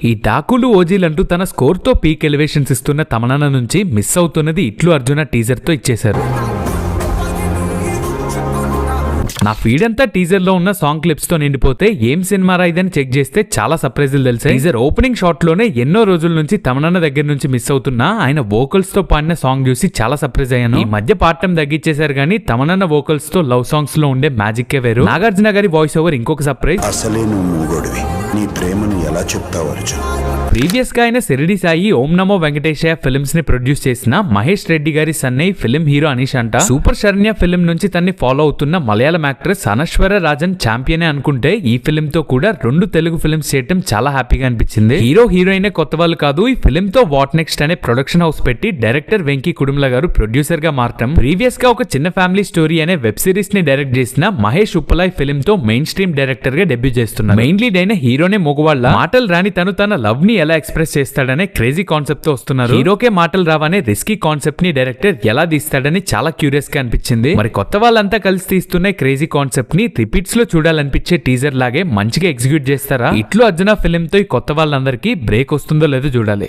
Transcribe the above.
ఈ డాకులు ఓజీలంటూ తన స్కోర్తో peak elevations ఇస్తున్న తమన్నా నుంచి మిస్ అవుతున్నది ఇట్లు అర్జున టీజర్తో ఇచ్చేశారు. నా ఫీడ్ అంతా టీజర్ లో ఉన్న సాంగ్ క్లిప్స్ తో నిండిపోతే ఏం సినిమా రాయిదని చెక్ చేస్తే చాలా సర్ప్రైజులు తెలిసాయి. టీజర్ ఓపెనింగ్ షాట్ లోనే ఎన్నో రోజుల నుంచి తమన్నా దగ్గర నుంచి మిస్ అవుతున్నా ఆయన వోకల్స్ తో పాడిన సాంగ్ చూసి చాలా సర్ప్రైజ్ అయ్యాను. ఈ మధ్య పార్ట్ టైం తగ్గించేశారు కానీ తమన్నా వోకల్స్ తో లవ్ సాంగ్స్ లో ఉండే మ్యాజిక్ వేరు. నాగార్జున గారి వాయిస్ ఓవర్ ఇంకొక సర్ప్రైజ్. అసలే నువ్వు మూగోడివి, నీ ప్రేమను ఎలా చెప్తావు అర్జున్? ప్రీవియస్ గా ఆయన శిరిడి సాయి ఓం నమో వెంకటేశయ్య ఫిల్మ్స్ ని ప్రొడ్యూస్ చేసిన మహేష్ రెడ్డి గారి సన్నయ్య ఫిల్మ్ హీరో అనీష్ అంట. సూపర్ శరణ్య ఫిల్మ్ నుంచి తన్ని ఫాలో అవుతున్న మలయాళం యాక్ట్రెస్ అనశ్వర రాజన్ ఛాంపియన్ అనుకుంటే ఈ ఫిల్మ్ తో కూడా 2 తెలుగు ఫిల్మ్స్ చేయడం చాలా హ్యాపీగా అనిపించింది. హీరో హీరోయిన్ కొత్త వాళ్ళు కాదు. ఈ ఫిల్మ్ తో వాట్ నెక్స్ట్ అనే ప్రొడక్షన్ హౌస్ పెట్టి డైరెక్టర్ వెంకీ కుడుముల గారు ప్రొడ్యూసర్ గా మారటం. ప్రీవియస్ గా ఒక చిన్న ఫ్యామిలీ స్టోరీ అనే వెబ్ సిరీస్ ని డైరెక్ట్ చేసిన మహేష్ ఉప్పలాయ్ ఫిల్మ్ తో మెయిన్ స్ట్రీమ్ డైరెక్టర్ గా డెబ్యూ చేస్తున్నారు. మెయిన్ లీడ్ అయిన హీరోనే మొగవాళ్ళ మాటలు రాని తను తన లవ్ ని ఎలా ఎక్స్ప్రెస్ చేస్తాడనే క్రేజీ కాన్సెప్ట్ తో వస్తున్నారు. హీరోకే మాటలు రావనే రిస్కీ కాన్సెప్ట్ ని డైరెక్టర్ ఎలా తీస్తాడని చాలా క్యూరియస్ గా అనిపించింది. మరి కొత్త వాళ్ళంతా కలిసి తీస్తున్న క్రేజీ కాన్సెప్ట్ ని రిపీట్స్ లో చూడాలనిపించే టీజర్ లాగే మంచిగా ఎగ్జిక్యూట్ చేస్తారా? ఇట్లు అర్జున ఫిల్మ్ తో ఈ కొత్త వాళ్ళందరికీ బ్రేక్ వస్తుందో లేదో చూడాలి.